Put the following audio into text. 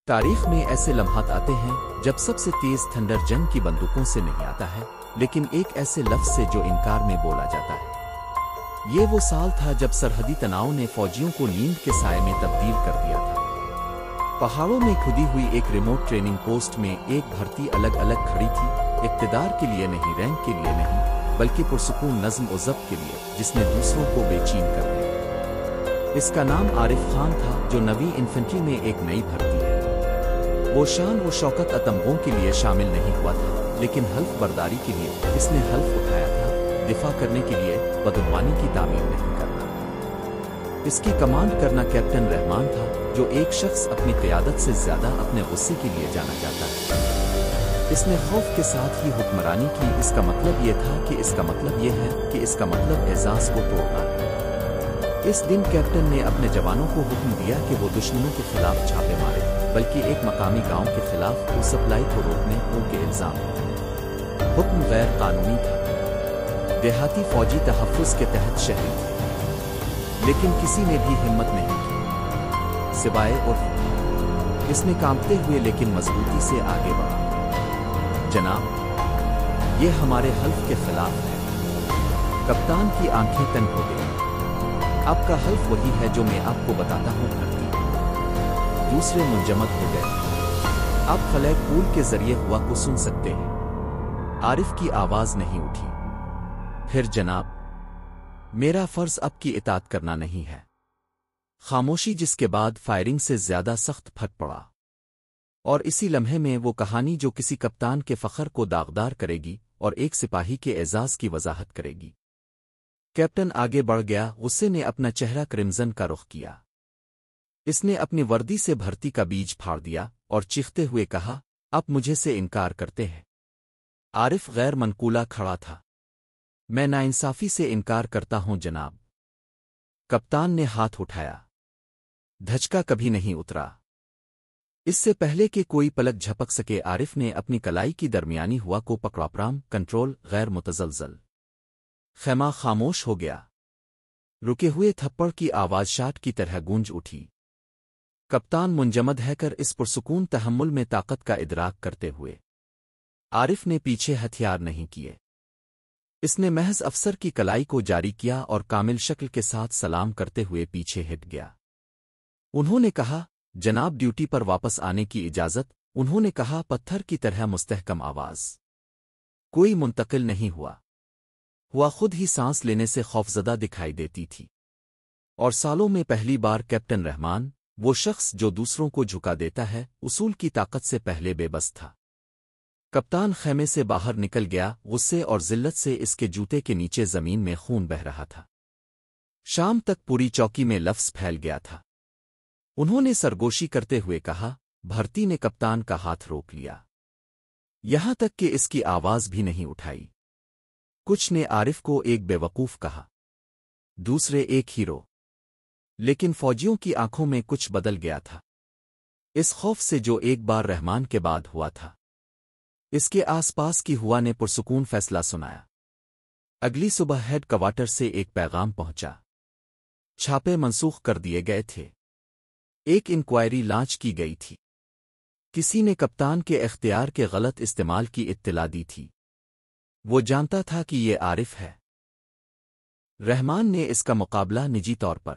تاریخ میں ایسے لمحات آتے ہیں جب سب سے تیز تھنڈر جنگ کی بندوقوں سے نہیں آتا ہے، لیکن ایک ایسے لفظ سے جو انکار میں بولا جاتا ہے۔ یہ وہ سال تھا جب سرحدی تناؤ نے فوجیوں کو نیند کے سائے میں تبدیل کر دیا تھا۔ پہاڑوں میں کھدی ہوئی ایک ریموٹ ٹریننگ پوسٹ میں ایک بھرتی الگ الگ کھڑی تھی، اقتدار کے لیے نہیں، رینک کے لیے نہیں، بلکہ پرسکون نظم و ضبط کے لیے، جس نے دوسروں کو بے چین کر دیا۔ اس کا نام عارف خان تھا، جو نویں انفنٹری میں ایک نئی بھرتی ہے۔ وہ شان و شوکت اتمغوں کے لیے شامل نہیں ہوا تھا، لیکن حلف برداری کے لیے اس نے حلف اٹھایا تھا، دفاع کرنے کے لیے، بدعنوانی کی تعمیر نہیں کرنا۔ اس کی کمانڈ کرنا کیپٹن رحمان تھا، جو ایک شخص اپنی قیادت سے زیادہ اپنے غصے کے لیے جانا جاتا ہے۔ اس نے خوف کے ساتھ ہی حکمرانی کی۔ اس کا مطلب یہ تھا کہ اس کا مطلب یہ ہے کہ اس کا مطلب اعزاز کو توڑنا ہے۔ اس دن کیپٹن نے اپنے جوانوں کو حکم دیا کہ وہ دشمنوں کے خلاف چھاپے مارے، بلکہ ایک مقامی گاؤں کے خلاف وہ سپلائی کو روکنے کے الزام۔ حکم غیر قانونی تھا۔ دیہاتی فوجی تحفظ کے تحت شہری تھے، لیکن کسی نے بھی ہمت نہیں کی سوائے عرف۔ اس نے کانپتے ہوئے لیکن مضبوطی سے آگے بڑھا۔ جناب، یہ ہمارے حلف کے خلاف ہے۔ کپتان کی آنکھیں تنگ ہو گئی۔ آپ کا حلف وہی ہے جو میں آپ کو بتاتا ہوں، بھرتی۔ دوسرے منجمد ہو گئے۔ آپ فلیگ پول کے ذریعے ہوا کو سن سکتے ہیں۔ عارف کی آواز نہیں اٹھی۔ پھر جناب، میرا فرض اب کی اطاعت کرنا نہیں ہے۔ خاموشی، جس کے بعد فائرنگ سے زیادہ سخت پھٹ پڑا۔ اور اسی لمحے میں وہ کہانی جو کسی کپتان کے فخر کو داغدار کرے گی اور ایک سپاہی کے اعزاز کی وضاحت کرے گی۔ کیپٹن آگے بڑھ گیا، غصے نے اپنا چہرہ کرمزن کا رخ کیا۔ اس نے اپنی وردی سے بھرتی کا بیج پھاڑ دیا اور چیختے ہوئے کہا، آپ مجھے سے انکار کرتے ہیں؟ عارف غیر منقولہ کھڑا تھا۔ میں ناانصافی سے انکار کرتا ہوں جناب۔ کپتان نے ہاتھ اٹھایا۔ دھچکا کبھی نہیں اترا۔ اس سے پہلے کہ کوئی پلک جھپک سکے، عارف نے اپنی کلائی کی درمیانی ہوا کو پکڑا۔ پرام کنٹرول غیر متزلزل۔ خیمہ خاموش ہو گیا۔ رکے ہوئے تھپڑ کی آواز شاٹ کی طرح گونج اٹھی۔ کپتان منجمد ہے کر اس پرسکون تحمل میں طاقت کا ادراک کرتے ہوئے۔ عارف نے پیچھے ہتھیار نہیں کیے۔ اس نے محض افسر کی کلائی کو جاری کیا اور کامل شکل کے ساتھ سلام کرتے ہوئے پیچھے ہٹ گیا۔ انہوں نے کہا، جناب، ڈیوٹی پر واپس آنے کی اجازت۔ انہوں نے کہا، پتھر کی طرح مستحکم آواز۔ کوئی منتقل نہیں ہوا خود ہی سانس لینے سے خوفزدہ دکھائی دیتی تھی۔ اور سالوں میں پہلی بار کیپٹن رحمان، وہ شخص جو دوسروں کو جھکا دیتا ہے، اصول کی طاقت سے پہلے بے بس تھا۔ کپتان خیمے سے باہر نکل گیا، غصے اور ذلت سے اس کے جوتے کے نیچے زمین میں خون بہہ رہا تھا۔ شام تک پوری چوکی میں لفظ پھیل گیا تھا۔ انہوں نے سرگوشی کرتے ہوئے کہا، بھرتی نے کپتان کا ہاتھ روک لیا، یہاں تک کہ اس کی آواز بھی نہیں اٹھائی۔ کچھ نے عارف کو ایک بے وقوف کہا، دوسرے ایک ہیرو، لیکن فوجیوں کی آنکھوں میں کچھ بدل گیا تھا، اس خوف سے جو ایک بار رحمان کے بعد ہوا تھا۔ اس کے آس پاس کی ہوا نے پرسکون فیصلہ سنایا۔ اگلی صبح ہیڈ کوارٹر سے ایک پیغام پہنچا۔ چھاپے منسوخ کر دیے گئے تھے۔ ایک انکوائری لانچ کی گئی تھی۔ کسی نے کپتان کے اختیار کے غلط استعمال کی اطلاع دی تھی۔ وہ جانتا تھا کہ یہ عارف ہے۔ رحمان نے اس کا مقابلہ نجی طور پر